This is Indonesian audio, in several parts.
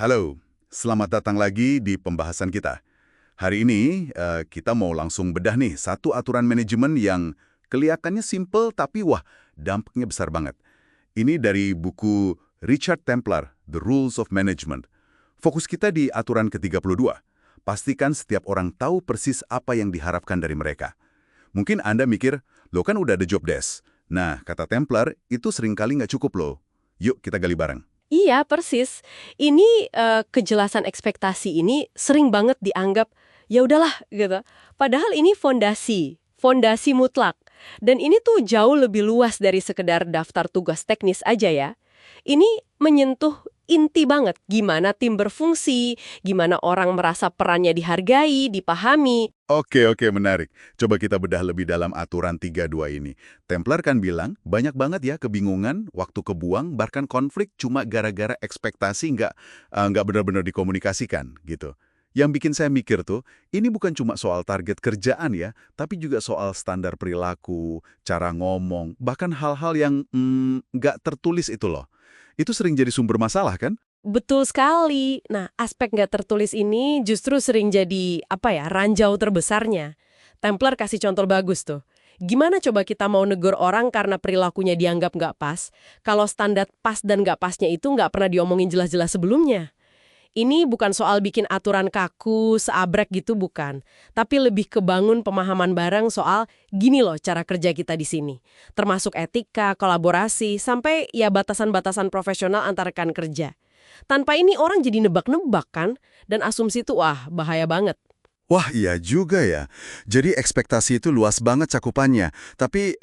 Halo, selamat datang lagi di pembahasan kita. Hari ini kita mau langsung bedah nih satu aturan manajemen yang kelihatannya simple tapi wah, dampaknya besar banget. Ini dari buku Richard Templar, The Rules of Management. Fokus kita di aturan ke-32. Pastikan setiap orang tahu persis apa yang diharapkan dari mereka. Mungkin Anda mikir, lo kan udah ada job desk. Nah, kata Templar, itu seringkali nggak cukup loh. Yuk kita gali bareng. Iya, persis. Ini kejelasan ekspektasi ini sering banget dianggap ya udahlah gitu. Padahal ini fondasi mutlak. Dan ini tuh jauh lebih luas dari sekedar daftar tugas teknis aja ya. Ini menyentuh inti banget gimana tim berfungsi, gimana orang merasa perannya dihargai, dipahami. Oke, menarik. Coba kita bedah lebih dalam aturan 32 ini. Templar kan bilang, banyak banget ya kebingungan, waktu kebuang, bahkan konflik cuma gara-gara ekspektasi nggak benar-benar dikomunikasikan, gitu. Yang bikin saya mikir tuh, ini bukan cuma soal target kerjaan ya, tapi juga soal standar perilaku, cara ngomong, bahkan hal-hal yang nggak tertulis itu loh. Itu sering jadi sumber masalah kan? Betul sekali. Nah, aspek nggak tertulis ini justru sering jadi, ranjau terbesarnya. Templar kasih contoh bagus tuh. Gimana coba kita mau negur orang karena perilakunya dianggap nggak pas, kalau standar pas dan nggak pasnya itu nggak pernah diomongin jelas-jelas sebelumnya? Ini bukan soal bikin aturan kaku, seabrek gitu bukan. Tapi lebih kebangun pemahaman bareng soal gini loh cara kerja kita di sini. Termasuk etika, kolaborasi, sampai ya batasan-batasan profesional antar rekan kerja. Tanpa ini orang jadi nebak-nebak kan? Dan asumsi itu wah bahaya banget. Wah, iya juga ya. Jadi ekspektasi itu luas banget cakupannya. Tapi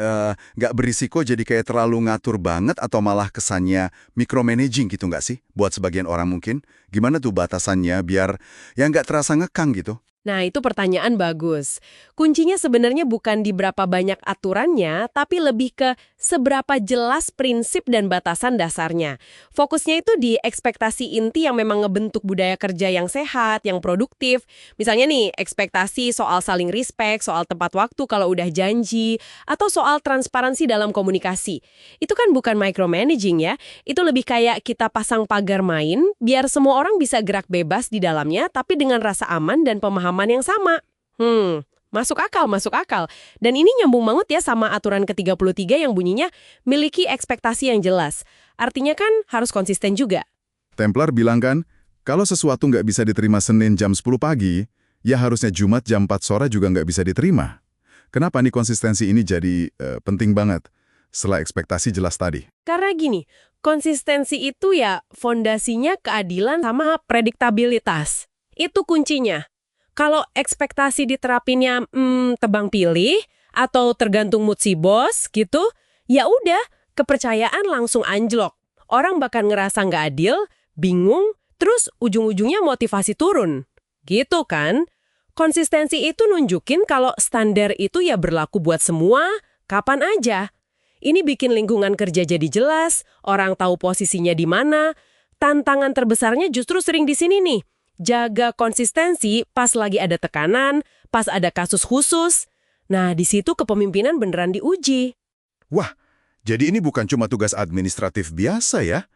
nggak berisiko jadi kayak terlalu ngatur banget atau malah kesannya micromanaging gitu nggak sih? Buat sebagian orang mungkin. Gimana tuh batasannya biar ya nggak terasa ngekang gitu? Nah, itu pertanyaan bagus. Kuncinya sebenarnya bukan di berapa banyak aturannya, tapi lebih ke seberapa jelas prinsip dan batasan dasarnya. Fokusnya itu di ekspektasi inti yang memang ngebentuk budaya kerja yang sehat, yang produktif. Misalnya nih, ekspektasi soal saling respect, soal tepat waktu kalau udah janji, atau soal transparansi dalam komunikasi. Itu kan bukan micromanaging ya, itu lebih kayak kita pasang pagar main, biar semua orang bisa gerak bebas di dalamnya, tapi dengan rasa aman dan pemahaman yang sama. Masuk akal, masuk akal. Dan ini nyambung banget ya sama aturan ke-33 yang bunyinya miliki ekspektasi yang jelas. Artinya kan harus konsisten juga. Templar bilang kan, kalau sesuatu nggak bisa diterima Senin jam 10 pagi, ya harusnya Jumat jam 4 sore juga nggak bisa diterima. Kenapa nih konsistensi ini jadi penting banget setelah ekspektasi jelas tadi? Karena gini, konsistensi itu ya fondasinya keadilan sama prediktabilitas. Itu kuncinya. Kalau ekspektasi diterapinnya tebang pilih atau tergantung mood si bos gitu, ya udah kepercayaan langsung anjlok. Orang bakal ngerasa nggak adil, bingung, terus ujung-ujungnya motivasi turun. Gitu kan? Konsistensi itu nunjukin kalau standar itu ya berlaku buat semua, kapan aja. Ini bikin lingkungan kerja jadi jelas, orang tahu posisinya di mana. Tantangan terbesarnya justru sering di sini nih. Jaga konsistensi pas lagi ada tekanan, pas ada kasus khusus. Nah, di situ kepemimpinan beneran diuji. Wah, jadi ini bukan cuma tugas administratif biasa ya.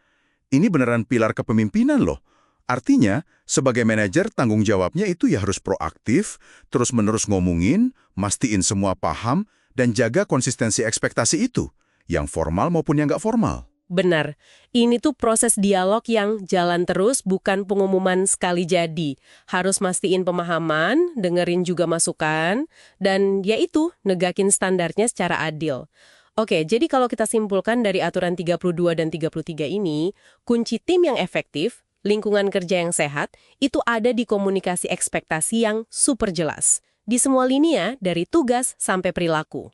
Ini beneran pilar kepemimpinan loh. Artinya, sebagai manajer tanggung jawabnya itu ya harus proaktif, terus-menerus ngomongin, mastiin semua paham, dan jaga konsistensi ekspektasi itu, yang formal maupun yang nggak formal. Benar, ini tuh proses dialog yang jalan terus, bukan pengumuman sekali jadi. Harus mastiin pemahaman, dengerin juga masukan, dan ya itu, negakin standarnya secara adil. Oke, jadi kalau kita simpulkan dari aturan 32 dan 33 ini, kunci tim yang efektif, lingkungan kerja yang sehat, itu ada di komunikasi ekspektasi yang super jelas. Di semua lini ya, dari tugas sampai perilaku.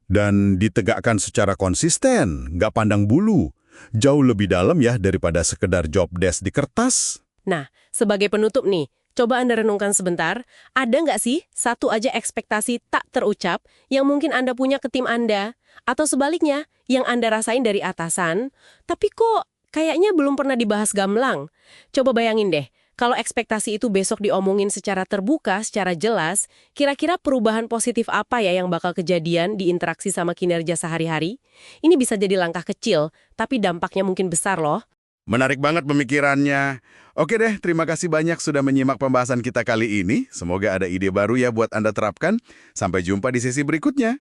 Dan ditegakkan secara konsisten, nggak pandang bulu. Jauh lebih dalam ya daripada sekedar job desk di kertas. Nah, sebagai penutup nih, coba Anda renungkan sebentar, ada nggak sih satu aja ekspektasi tak terucap yang mungkin Anda punya ke tim Anda? Atau sebaliknya, yang Anda rasain dari atasan, tapi kok kayaknya belum pernah dibahas gamblang? Coba bayangin deh, kalau ekspektasi itu besok diomongin secara terbuka, secara jelas, kira-kira perubahan positif apa ya yang bakal kejadian di interaksi sama kinerja sehari-hari? Ini bisa jadi langkah kecil, tapi dampaknya mungkin besar loh. Menarik banget pemikirannya. Oke deh, terima kasih banyak sudah menyimak pembahasan kita kali ini. Semoga ada ide baru ya buat Anda terapkan. Sampai jumpa di sesi berikutnya.